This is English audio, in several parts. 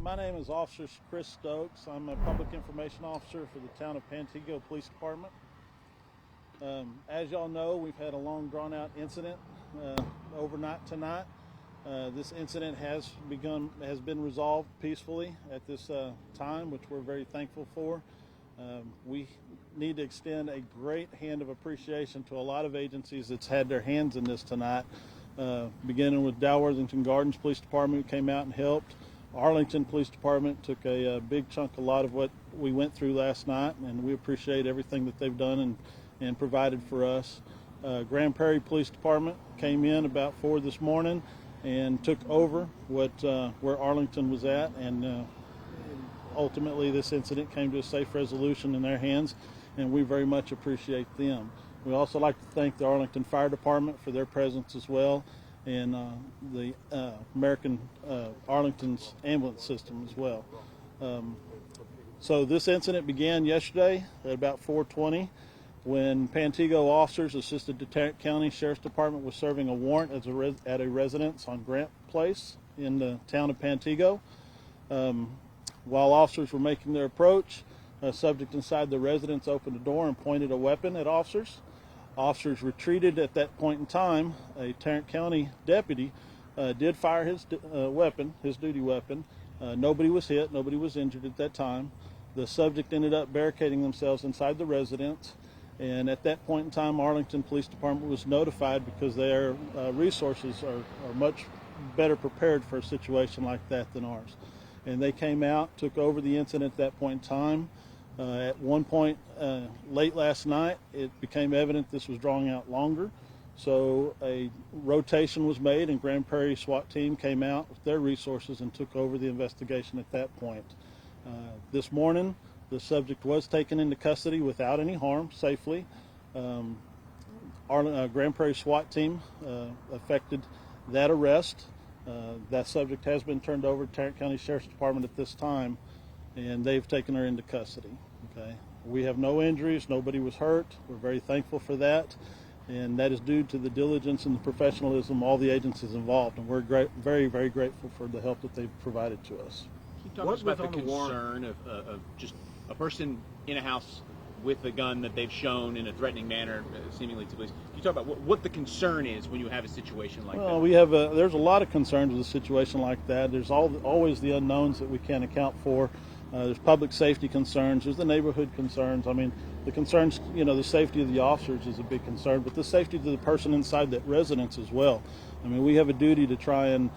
My name is Officer Chris Stokes. I'm a Public Information Officer for the town of Pantego Police Department. As y'all know, we've had a long drawn-out incident overnight tonight. This incident has been resolved peacefully at this time, which we're very thankful for. We need to extend a great hand of appreciation to a lot of agencies that's had their hands in this tonight, beginning with Dalworthington Gardens Police Department, who came out and helped. Arlington Police Department took a big chunk, a lot of what we went through last night, and we appreciate everything that they've done and provided for us. Grand Prairie Police Department came in about 4 this morning and took over where Arlington was at, and ultimately this incident came to a safe resolution in their hands, and we very much appreciate them. We also like to thank the Arlington Fire Department for their presence as well, and the American Arlington's ambulance system as well. So this incident began yesterday at about 4:20 when Pantego officers assisted the Tarrant County Sheriff's Department was serving a warrant at a residence on Grant Place in the town of Pantego. While officers were making their approach, a subject inside the residence opened the door and pointed a weapon at officers. Officers retreated at that point in time. A Tarrant County deputy did fire his weapon, his duty weapon. Nobody was hit, nobody was injured at that time. The subject ended up barricading themselves inside the residence, and at that point in time, Arlington Police Department was notified because their resources are much better prepared for a situation like that than ours. And they came out, took over the incident at that point in time. At one point late last night, it became evident this was drawing out longer. So a rotation was made, and Grand Prairie SWAT team came out with their resources and took over the investigation at that point. This morning, the subject was taken into custody without any harm, safely. Our Grand Prairie SWAT team effected that arrest. That subject has been turned over to Tarrant County Sheriff's Department at this time, and they've taken her into custody. Okay, we have no injuries, nobody was hurt. We're very thankful for that, and that is due to the diligence and the professionalism of all the agencies involved, and we're very, very grateful for the help that they've provided to us. Can you talk about the concern of just a person in a house with a gun that they've shown in a threatening manner, seemingly to police? Can you talk about what the concern is when you have a situation like that? Well, there's a lot of concerns with a situation like that. There's always the unknowns that we can't account for. There's public safety concerns. There's the neighborhood concerns. I mean, the concerns, the safety of the officers is a big concern, but the safety of the person inside that residence as well. I mean, we have a duty to try and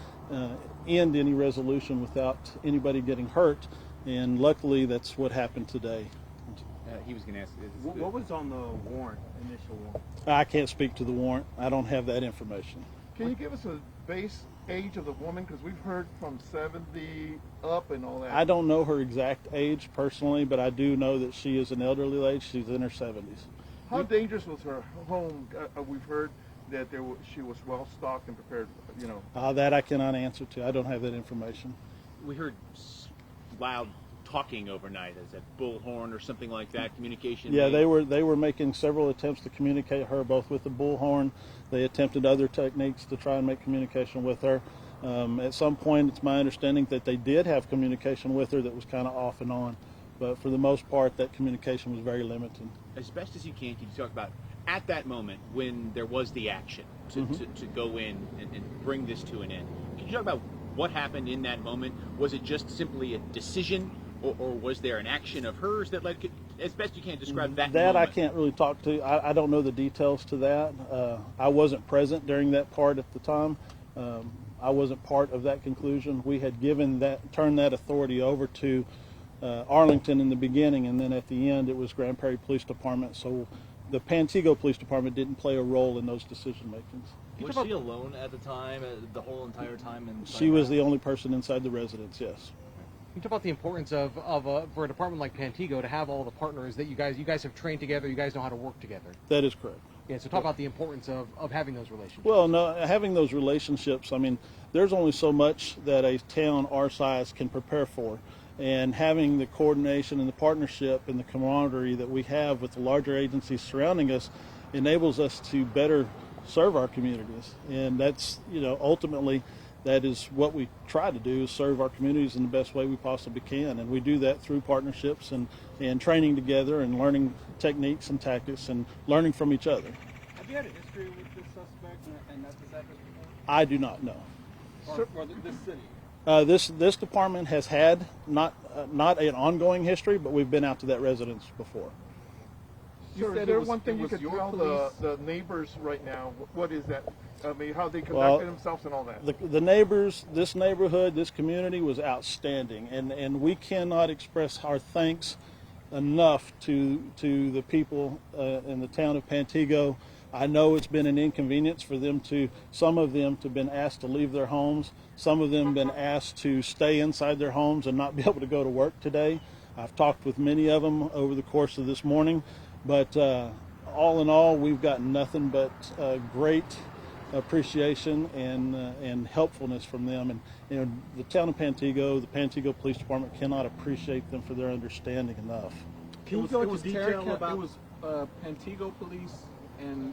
end any resolution without anybody getting hurt, and luckily that's what happened today. He was going to ask. What was on the warrant, initial warrant? I can't speak to the warrant. I don't have that information. Can you give us a base age of the woman? Because we've heard from 70 up and all that. I don't know her exact age personally, but I do know that she is an elderly lady. She's in her 70s. How dangerous was her home? We've heard that she was well stocked and prepared. That I cannot answer to. I don't have that information. We heard loud talking overnight. Is that bullhorn or something like that? Communication? Yeah, they were making several attempts to communicate her, both with the bullhorn. They attempted other techniques to try and make communication with her. At some point, it's my understanding that they did have communication with her that was kind of off and on, but for the most part, that communication was very limited. As best as you can you talk about at that moment when there was the action to go in and bring this to an end? Can you talk about what happened in that moment? Was it just simply a decision? Or was there an action of hers that led, as best you can describe that moment? I can't really talk to. I don't know the details to that. I wasn't present during that part at the time. I wasn't part of that conclusion. We had turned that authority over to Arlington in the beginning, and then at the end it was Grand Prairie Police Department. So the Pantego Police Department didn't play a role in those decision makings. Was she alone at the time, the whole entire time? She was the only person inside the residence, yes. You talk about the importance of for a department like Pantego to have all the partners that you guys have trained together. You guys know how to work together. That is correct. Yeah. So talk about the importance of having those relationships. Well, no, having those relationships. I mean, there's only so much that a town our size can prepare for, and having the coordination and the partnership and the camaraderie that we have with the larger agencies surrounding us enables us to better serve our communities, and that's ultimately that is what we try to do, is serve our communities in the best way we possibly can. And we do that through partnerships and training together and learning techniques and tactics and learning from each other. Have you had a history with this suspect and that this happened before? I do not know. Or this city? This department has had not an ongoing history, but we've been out to that residence before. Sir, is there one thing you could tell the neighbors right now? What is that? I mean, how they conducted themselves and all that. The neighbors, this neighborhood, this community was outstanding, and we cannot express our thanks enough to the people in the town of Pantego. I know it's been an inconvenience for them some of them to have been asked to leave their homes. Some of them been asked to stay inside their homes and not be able to go to work today. I've talked with many of them over the course of this morning, but all in all, we've got nothing but great appreciation and helpfulness from them. And you know, the town of Pantego, the Pantego Police Department cannot appreciate them for their understanding enough. Can you go into detail about? It was Pantego Police and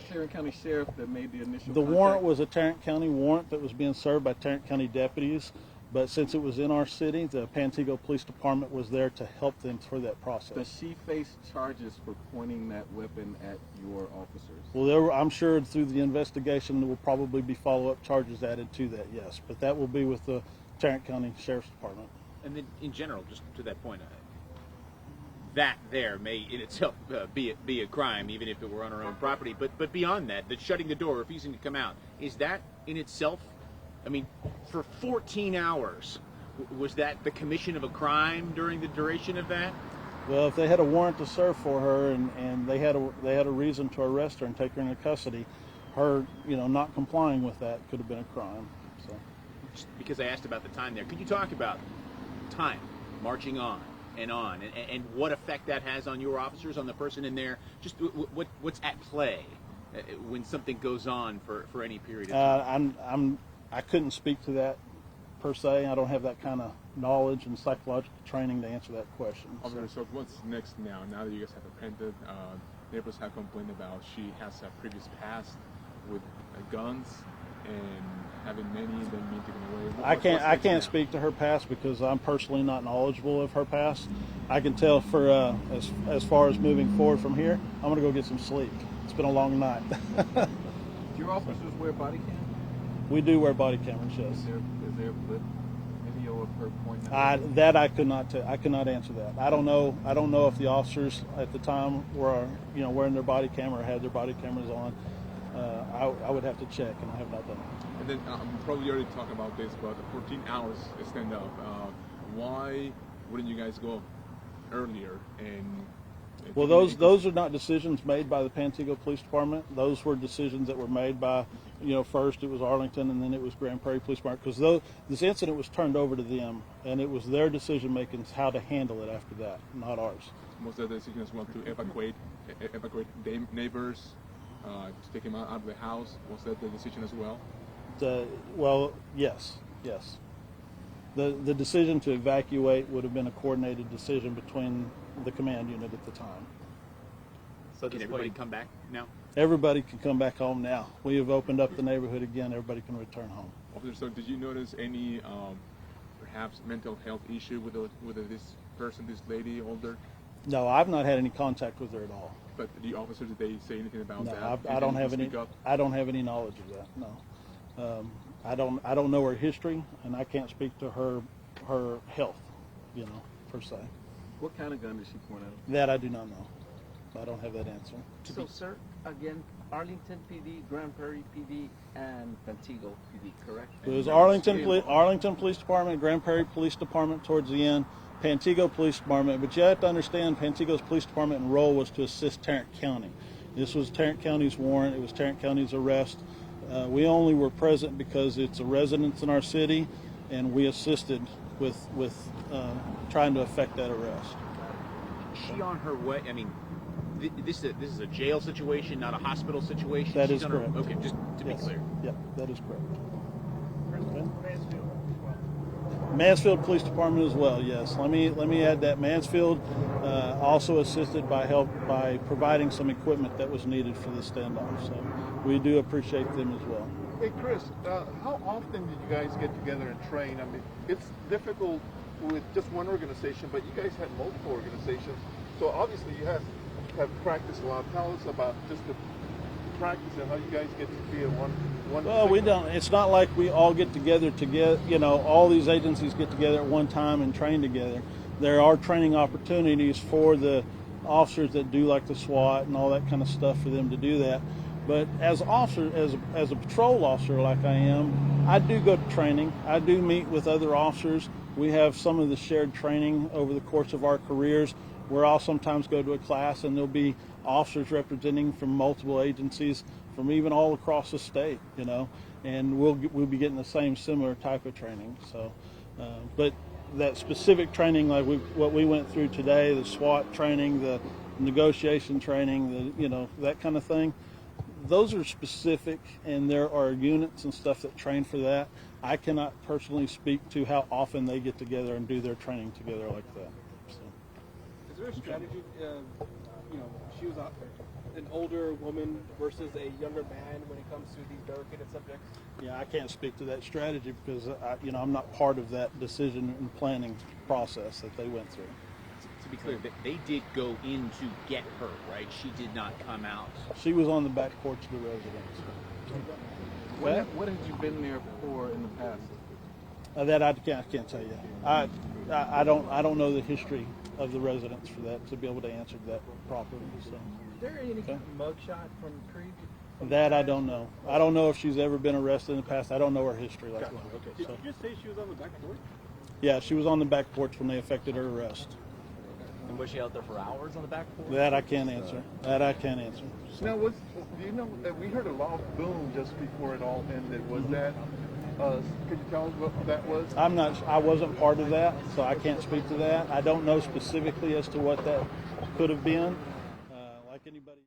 Tarrant County Sheriff that made the initial The contact. warrant was a Tarrant County warrant that was being served by Tarrant County deputies, but since it was in our city, the Pantego Police Department was there to help them through that process. Does she face charges for pointing that weapon at your officers? Well, I'm sure through the investigation there will probably be follow-up charges added to that, yes. But that will be with the Tarrant County Sheriff's Department. And then, in general, just to that point, that there may in itself be a crime, even if it were on our own property. But beyond that, the shutting the door, refusing to come out, is that in itself? I mean, for 14 hours, was that the commission of a crime during the duration of that? Well, if they had a warrant to serve for her and they had a reason to arrest her and take her into custody, her not complying with that could have been a crime. So, just because I asked about the time there, could you talk about time marching on and what effect that has on your officers, on the person in there? Just what's at play when something goes on for any period of time? I couldn't speak to that per se. I don't have that kind of knowledge and psychological training to answer that question. So what's next now? Now that you guys have apprehended, neighbors have complained about she has a previous past with guns and having many and then being taken away. I can't speak to her past because I'm personally not knowledgeable of her past. I can tell for as far as moving forward from here, I'm going to go get some sleep. It's been a long night. Do your officers wear body cam? We do wear body cameras, yes. Is there a video of her pointing? I could not answer that. I don't know if the officers at the time were wearing their body camera or had their body cameras on. I would have to check, and I have not done it. And then probably already talked about this, but 14 hours stand up. Why wouldn't you guys go earlier? Well, those are not decisions made by the Pantego Police Department. Those were decisions that were made by, first it was Arlington and then it was Grand Prairie Police Department, because this incident was turned over to them, and it was their decision making how to handle it after that, not ours. Was that the decision as well to evacuate neighbors, to take him out of the house? Was that the decision as well? Well, yes. The decision to evacuate would have been a coordinated decision between the command unit at the time. So can everybody come back now? Everybody can come back home now. We have opened up the neighborhood again. Everybody can return home. Officer, so did you notice any perhaps mental health issue with this person, this lady, older? No, I've not had any contact with her at all. But the officers, did they say anything about that? No, I don't have any. I don't have any knowledge of that. No, I don't know her history, and I can't speak to her health, per se. What kind of gun did she point at? That I do not know. I don't have that answer. So, sir, again, Arlington PD, Grand Prairie PD, and Pantego PD, correct? It was Arlington Police Department, Grand Prairie Police Department towards the end, Pantego Police Department. But you have to understand, Pantego's Police Department role was to assist Tarrant County. This was Tarrant County's warrant. It was Tarrant County's arrest. We only were present because it's a residence in our city, and we assisted with trying to effect that arrest. Is she on her way? I mean, this is a jail situation, not a hospital situation. That She's is on correct. Okay, just to be clear. Yeah, that is correct. Mansfield Police Department as well. Yes. Let me add that Mansfield also assisted by providing some equipment that was needed for the standoff. So we do appreciate them as well. Hey Chris, how often did you guys get together and train? I mean, it's difficult with just one organization, but you guys had multiple organizations, so obviously you have practiced a lot. Tell us about just the practice and how you guys get to be in one. Well, we don't. It's not like we all get together all these agencies get together at one time and train together. There are training opportunities for the officers that do like the SWAT and all that kind of stuff for them to do that. But as as a patrol officer like I am, I do go to training. I do meet with other officers. We have some of the shared training over the course of our careers, where I'll sometimes go to a class and there'll be officers representing from multiple agencies, from even all across the state, and we'll be getting the same similar type of training. So, but that specific training, like what we went through today, the SWAT training, the negotiation training, that kind of thing, those are specific, and there are units and stuff that train for that. I cannot personally speak to how often they get together and do their training together like that. So. Is there a strategy? She was an older woman versus a younger man when it comes to these barricaded subjects. Yeah, I can't speak to that strategy because I'm not part of that decision and planning process that they went through. To be clear, they did go in to get her, right? She did not come out. She was on the back porch of the residence. What have you been there for in the past? That I can't tell you. I don't know the history of the residents for that to be able to answer that properly. So. Is there any mugshot from Creed? That I don't know. I don't know if she's ever been arrested in the past. I don't know her history like that. Okay. Did you just say she was on the back porch? Yeah, she was on the back porch when they effected her arrest. And was she out there for hours on the back porch? That I can't answer. Now, do you know that we heard a loud boom just before it all ended? Was that? Could you tell us what that was? I wasn't part of that, so I can't speak to that. I don't know specifically as to what that could have been. Like anybody.